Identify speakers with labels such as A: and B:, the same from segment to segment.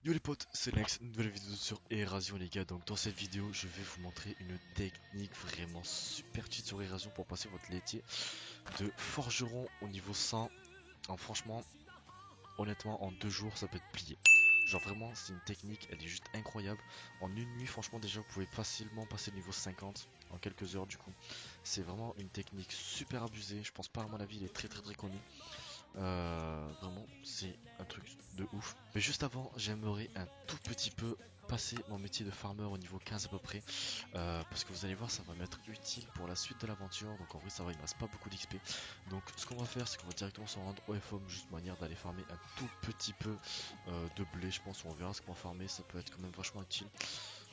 A: Yo les potes, c'est Lex, une nouvelle vidéo sur Erasion les gars. Donc dans cette vidéo je vais vous montrer une technique vraiment super cheat sur Erasion pour passer votre laitier de forgeron au niveau 100. Franchement, honnêtement en 2 jours ça peut être plié. Genre vraiment c'est une technique, elle est juste incroyable. En une nuit franchement déjà vous pouvez facilement passer le niveau 50 en quelques heures du coup. C'est vraiment une technique super abusée, je pense pas à mon avis il est très connu. Vraiment, c'est un truc de ouf. Mais juste avant, j'aimerais un tout petit peu passer mon métier de farmer au niveau 15 à peu près. Parce que vous allez voir, ça va m'être utile pour la suite de l'aventure. Donc en vrai, ça va, il me reste pas beaucoup d'XP. Donc ce qu'on va faire, c'est qu'on va directement se rendre au FOM, juste manière d'aller farmer un tout petit peu de blé. Je pense, on verra ce qu'on va farmer, ça peut être quand même vachement utile.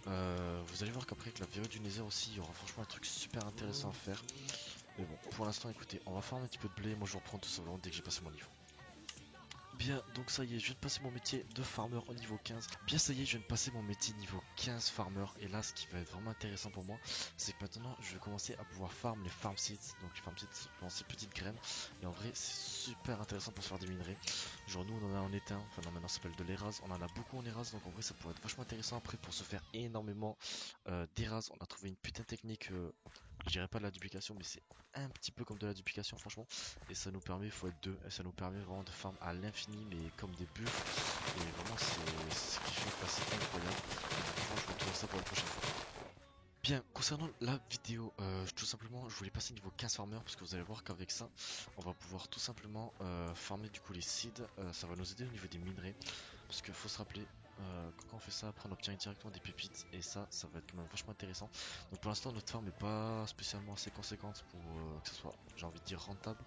A: Vous allez voir qu'après, avec la virée du Nether aussi, il y aura franchement un truc super intéressant à faire. Mais bon, pour l'instant, écoutez, on va farmer un petit peu de blé. Moi, je vous reprends tout simplement dès que j'ai passé mon niveau. Bien, donc ça y est, je viens de passer mon métier de farmer au niveau 15. Bien, ça y est, je viens de passer mon métier niveau 15 farmer. Et là, ce qui va être vraiment intéressant pour moi, c'est que maintenant, je vais commencer à pouvoir farm les farm seeds. Donc, les farm seeds, c'est simplement ces petites graines. Et en vrai, c'est super intéressant pour se faire des minerais. Genre, nous, on en a en éteint. Enfin, non, maintenant, ça s'appelle de l'éras. On en a beaucoup en éras. Donc, en vrai, ça pourrait être vachement intéressant après pour se faire énormément d'éras. On a trouvé une putain de technique. Je dirais pas de la duplication, mais c'est un petit peu comme de la duplication, franchement. Et ça nous permet, il faut être deux, et ça nous permet vraiment de farm à l'infini, mais comme des buffles. Et vraiment, c'est ce qui fait que c'est incroyable. Franchement, je vous retrouve ça pour la prochaine fois. Bien, concernant la vidéo, tout simplement, je voulais passer niveau 15 farmer parce que vous allez voir qu'avec ça, on va pouvoir tout simplement farmer du coup les seeds. Ça va nous aider au niveau des minerais, parce qu'il faut se rappeler que quand on fait ça, après on obtient directement des pépites et ça va être quand même vachement intéressant. Donc pour l'instant, notre farm n'est pas spécialement assez conséquente pour que ce soit, j'ai envie de dire, rentable.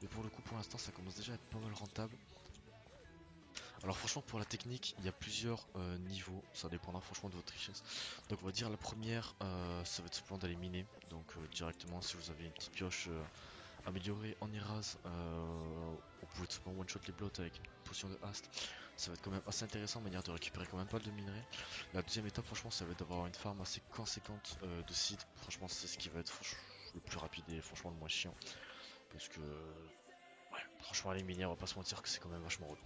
A: Mais pour le coup, pour l'instant, ça commence déjà à être pas mal rentable. Alors franchement pour la technique il y a plusieurs niveaux, ça dépendra franchement de votre richesse. Donc on va dire la première ça va être simplement d'aller miner. Donc directement si vous avez une petite pioche améliorée en Eras, vous pouvez tout simplement one shot les blots avec une potion de haste. Ça va être quand même assez intéressant, manière de récupérer quand même pas de minerais. La deuxième étape franchement ça va être d'avoir une farm assez conséquente de seed. Franchement c'est ce qui va être le plus rapide et franchement le moins chiant. Parce que ouais, franchement les miner on va pas se mentir que c'est quand même vachement relou.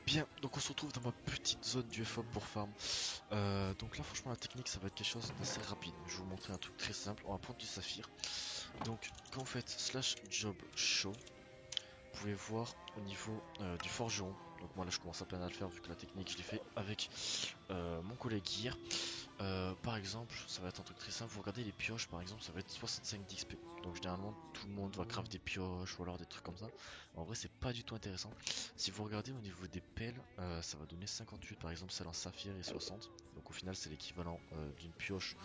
A: Bien, donc on se retrouve dans ma petite zone du FOB pour farm. Donc là franchement la technique ça va être quelque chose d'assez rapide. Je vais vous montrer un truc très simple, on va prendre du saphir. Donc quand vous faites slash job show, vous pouvez voir au niveau du forgeron. Donc moi là je commence à peine à le faire vu que la technique je l'ai fait avec mon collègue hier. Par exemple, ça va être un truc très simple, vous regardez les pioches par exemple, ça va être 65 d'XP. Donc généralement tout le monde va craft des pioches ou alors des trucs comme ça. En vrai c'est pas du tout intéressant. Si vous regardez au niveau des pelles, ça va donner 58 par exemple, celle en saphir et 60. Donc au final c'est l'équivalent d'une pioche,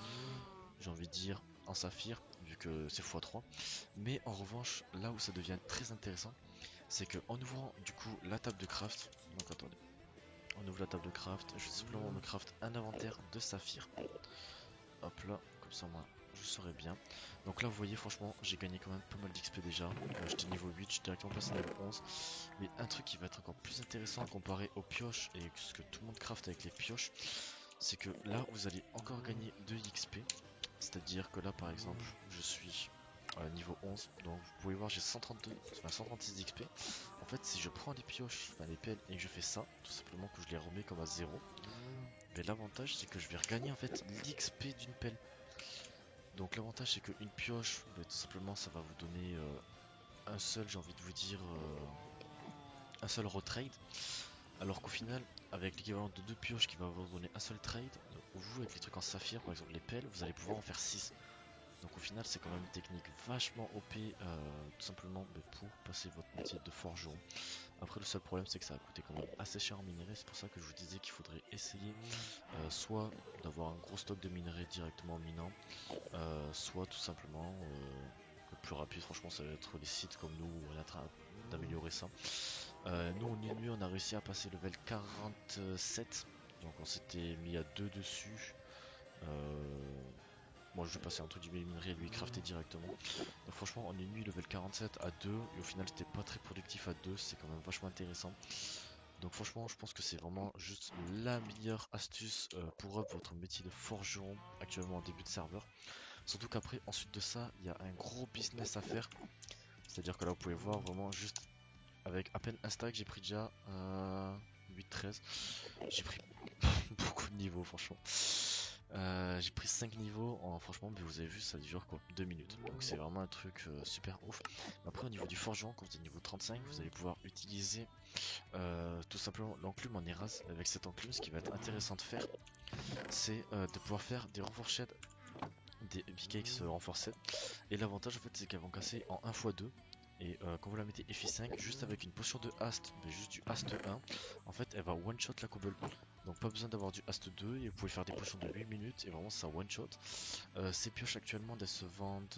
A: j'ai envie de dire, en saphir, vu que c'est x3. Mais en revanche, là où ça devient très intéressant, c'est que en ouvrant du coup la table de craft, donc attendez, on ouvre la table de craft, je vais simplement me craft un inventaire de saphir. Hop là, comme ça moi je saurai bien. Donc là vous voyez franchement j'ai gagné quand même pas mal d'XP déjà. J'étais niveau 8, j'étais directement passé niveau 11. Mais un truc qui va être encore plus intéressant comparé aux pioches et ce que tout le monde craft avec les pioches, c'est que là vous allez encore gagner de XP. C'est à dire que là par exemple je suis niveau 11, donc vous pouvez voir j'ai 132, enfin 136 d'XP. En fait si je prends les pioches, enfin les pelles et que je fais ça, tout simplement que je les remets comme à 0, mais l'avantage c'est que je vais regagner en fait l'XP d'une pelle. Donc l'avantage c'est qu'une pioche, bah, tout simplement ça va vous donner un seul, j'ai envie de vous dire, un seul retrade. Alors qu'au final, avec l'équivalent de 2 pioches qui va vous donner un seul trade, vous avec les trucs en saphir, par exemple les pelles, vous allez pouvoir en faire 6. Donc au final c'est quand même une technique vachement OP tout simplement pour passer votre métier de forgeron. Après le seul problème c'est que ça va coûter quand même assez cher en minerais, c'est pour ça que je vous disais qu'il faudrait essayer soit d'avoir un gros stock de minerais directement en minant, soit tout simplement le plus rapide franchement ça va être les sites comme nous où on est en train d'améliorer ça. Nous en une nuit on a réussi à passer level 47, donc on s'était mis à 2 dessus. Moi je vais passer entre guillemets minerai et lui crafter directement. Donc franchement en une nuit level 47 à 2 et au final c'était pas très productif à 2, c'est quand même vachement intéressant. Donc franchement je pense que c'est vraiment juste la meilleure astuce pour up votre métier de forgeron actuellement en début de serveur. Surtout qu'après ensuite de ça il y a un gros business à faire. C'est à dire que là vous pouvez voir vraiment juste avec à peine un stack j'ai pris déjà 8-13. J'ai pris beaucoup de niveaux franchement. J'ai pris 5 niveaux en franchement, mais vous avez vu ça dure quoi 2 minutes. Donc c'est vraiment un truc super ouf. Après au niveau du forgeron, quand vous êtes niveau 35, vous allez pouvoir utiliser tout simplement l'enclume en Eras. Avec cette enclume, ce qui va être intéressant de faire, c'est de pouvoir faire des renforcés, des pickaxes renforcés. Et l'avantage en fait c'est qu'elles vont casser en 1x2. Et quand vous la mettez FI5, juste avec une potion de hast, mais juste du hast 1, en fait elle va one shot la cobble. Donc pas besoin d'avoir du hast 2 et vous pouvez faire des potions de 8 minutes et vraiment ça one shot. Ces pioches actuellement elles se vendent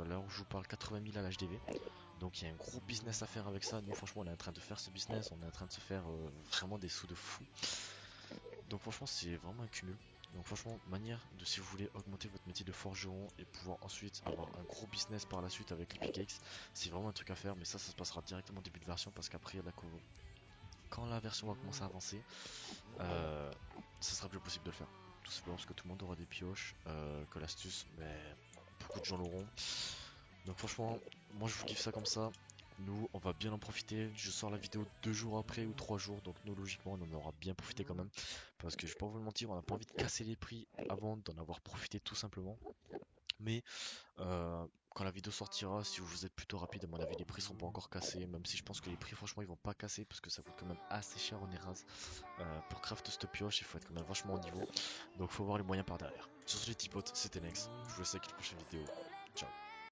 A: à l'heure où je vous parle 80 000 à l'HDV. Donc il y a un gros business à faire avec ça. Nous franchement on est en train de faire ce business, on est en train de se faire vraiment des sous de fou. Donc franchement c'est vraiment un cumul. Donc franchement manière de si vous voulez augmenter votre métier de forgeron et pouvoir ensuite avoir un gros business par la suite avec les pickaxes, c'est vraiment un truc à faire, mais ça se passera directement au début de version parce qu'après quand la version va commencer à avancer, ça sera plus possible de le faire. Tout simplement parce que tout le monde aura des pioches, que l'astuce, mais beaucoup de gens l'auront. Donc franchement, moi je vous kiffe ça comme ça. Nous, on va bien en profiter. Je sors la vidéo 2 jours après ou 3 jours, donc nous logiquement on en aura bien profité quand même. Parce que je vais pas vous le mentir, on n'a pas envie de casser les prix avant d'en avoir profité tout simplement. Mais quand la vidéo sortira, si vous êtes plutôt rapide, à mon avis, les prix seront pas encore cassés. Même si je pense que les prix, franchement, ils vont pas casser parce que ça coûte quand même assez cher en Eras. Pour craft cette pioche, il faut être quand même vachement au niveau. Donc, faut voir les moyens par derrière. Sur ce, les petits potes, c'était Nex. Je vous laisse avec une prochaine vidéo. Ciao.